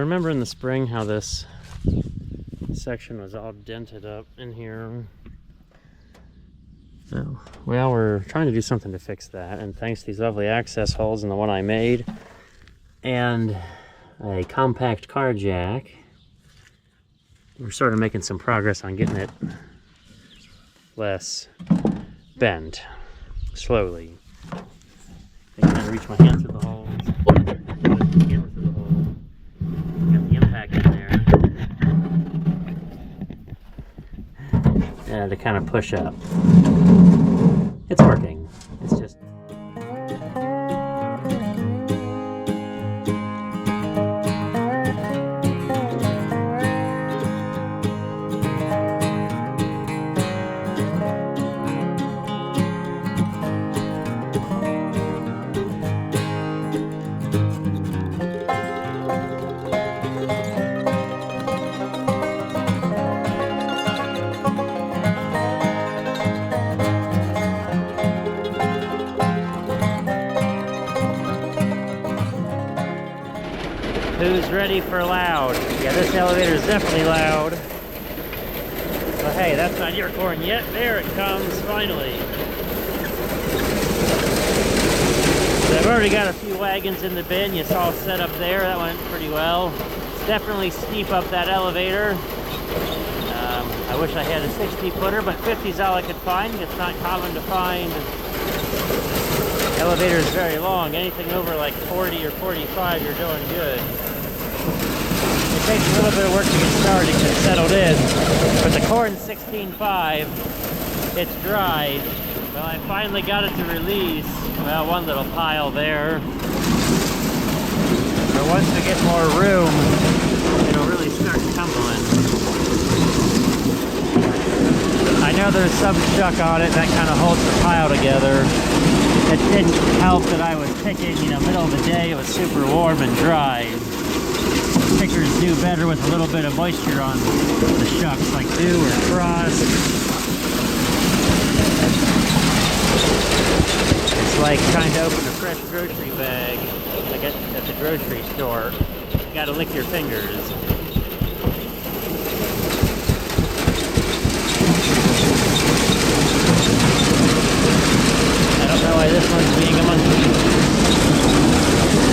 remember in the spring how this section was all dented up in here. So, well, we're trying to do something to fix that, and thanks to these lovely access holes and the one I made, and a compact car jack, we're sort of making some progress on getting it less bent, slowly. I can kind of reach my hand through the holes. Again through the hole. Got the impact in there. And to kind of push up. It's working. It's just... Who's ready for loud? Yeah, this elevator is definitely loud. But hey, that's not your corn yet. There it comes, finally. So I've already got a few wagons in the bin. You saw set up there. That went pretty well. It's definitely steep up that elevator. I wish I had a 60-footer, but 50 is all I could find. It's not common to find. Elevator is very long. Anything over like 40 or 45, you're doing good. It takes a little bit of work to get started to get settled in. But the corn's 16.5. It's dry. Well, I finally got it to release. Well, one little pile there. But once we get more room, it'll really start tumbling. I know there's some chuck on it that kind of holds the pile together. It didn't help that I was picking, middle of the day. It was super warm and dry. Pickers do better with a little bit of moisture on the shucks, like dew or frost. It's like trying to open a fresh grocery bag, like at the grocery store. You gotta lick your fingers. I don't know why this one's being a monkey.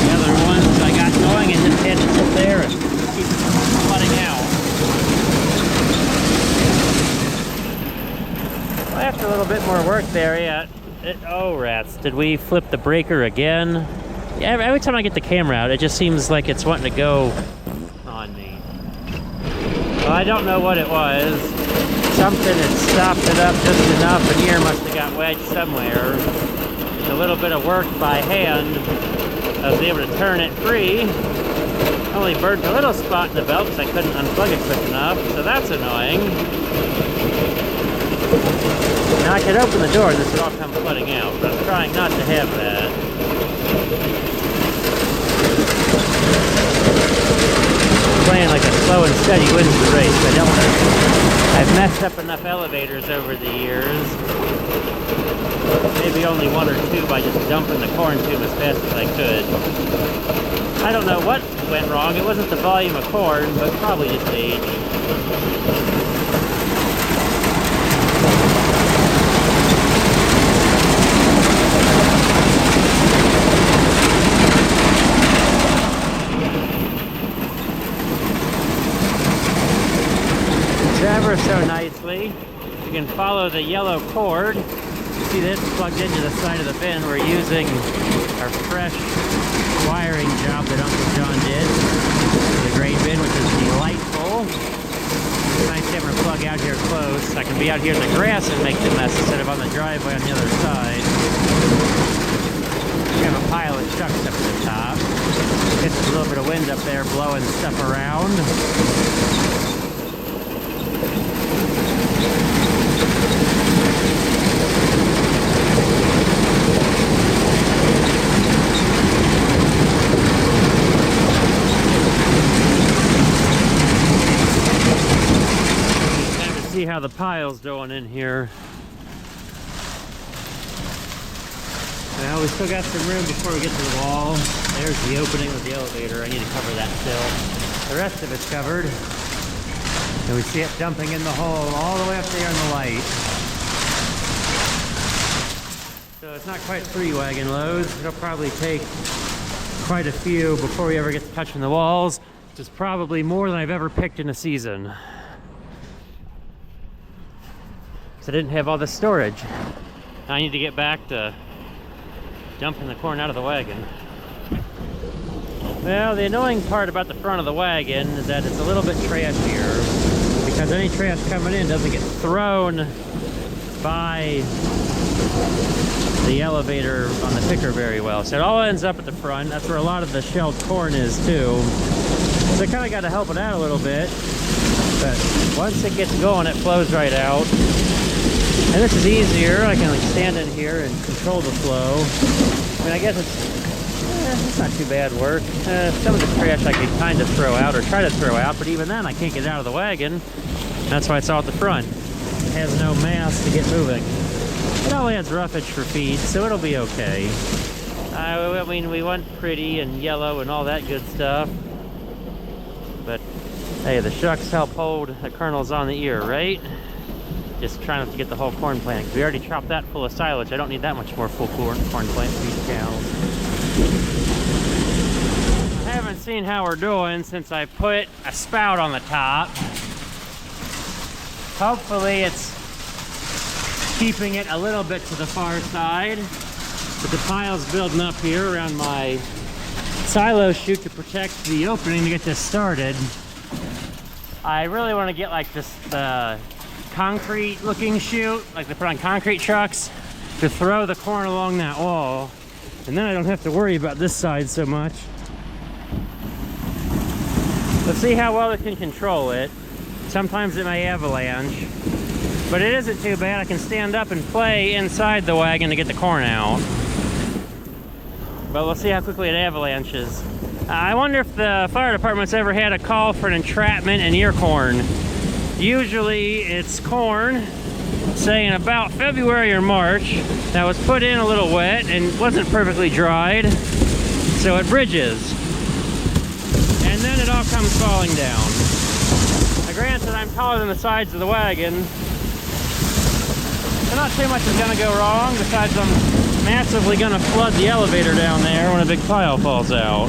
The other ones I got going and just had to sit there and keep flooding out. Well, after a little bit more work there, yeah. Oh, rats. Did we flip the breaker again? Yeah, every time I get the camera out, it just seems like it's wanting to go on me. Well, I don't know what it was. Something had stopped it up just enough. An ear must have got wedged somewhere. A little bit of work by hand, I was able to turn it free. Only burnt a little spot in the belt because I couldn't unplug it quick enough, so that's annoying. Now I could open the door and this would all come flooding out, but I'm trying not to have that. I'm playing like a slow and steady wins the race. I don't want to... I've messed up enough elevators over the years. Maybe only one or two by just dumping the corn tube as fast as I could. I don't know what went wrong. It wasn't the volume of corn, but probably just age. It's ever so nicely. You can follow the yellow cord. See this plugged into the side of the bin. We're using our fresh wiring job that Uncle John did for the grain bin, which is delightful. It's nice to have her plug out here close. I can be out here in the grass and make the mess instead of on the driveway on the other side. We have a pile of chucks up at the top. Gets a little bit of wind up there blowing stuff around. See how the pile's doing in here. Well, we still got some room before we get to the wall. There's the opening with the elevator. I need to cover that still. The rest of it's covered. And we see it dumping in the hole all the way up there in the light. So it's not quite 3 wagon loads. It'll probably take quite a few before we ever get to touching the walls. Which is probably more than I've ever picked in a season. So I didn't have all this storage. I need to get back to dumping the corn out of the wagon. Well, the annoying part about the front of the wagon is that it's a little bit trashier because any trash coming in doesn't get thrown by the elevator on the picker very well. So it all ends up at the front. That's where a lot of the shelled corn is too. So I kind of got to help it out a little bit. But once it gets going, it flows right out. And this is easier. I can like stand in here and control the flow. I mean, I guess it's not too bad work. Some of the trash I could kind of throw out or try to throw out, but even then I can't get it out of the wagon. That's why it's all at the front. It has no mass to get moving. It only adds roughage for feed, so it'll be okay. I mean, we want pretty and yellow and all that good stuff. But hey, the shucks help hold the kernels on the ear, right? Just trying not to get the whole corn plant, because we already chopped that full of silage. I don't need that much more full corn plant for each cow. I haven't seen how we're doing since I put a spout on the top. Hopefully it's keeping it a little bit to the far side. But the pile's building up here around my silo chute to protect the opening to get this started. I really want to get like this concrete looking chute, like they put on concrete trucks, to throw the corn along that wall, and then I don't have to worry about this side so much. Let's see how well it can control it. Sometimes it may avalanche, but it isn't too bad. I can stand up and play inside the wagon to get the corn out. But we'll see how quickly it avalanches. I wonder if the fire department's ever had a call for an entrapment in ear corn. Usually it's corn, say in about February or March, that was put in a little wet and wasn't perfectly dried, so it bridges. And then it all comes falling down. Now granted, I'm taller than the sides of the wagon, so not too much is going to go wrong, besides I'm massively going to flood the elevator down there when a big pile falls out.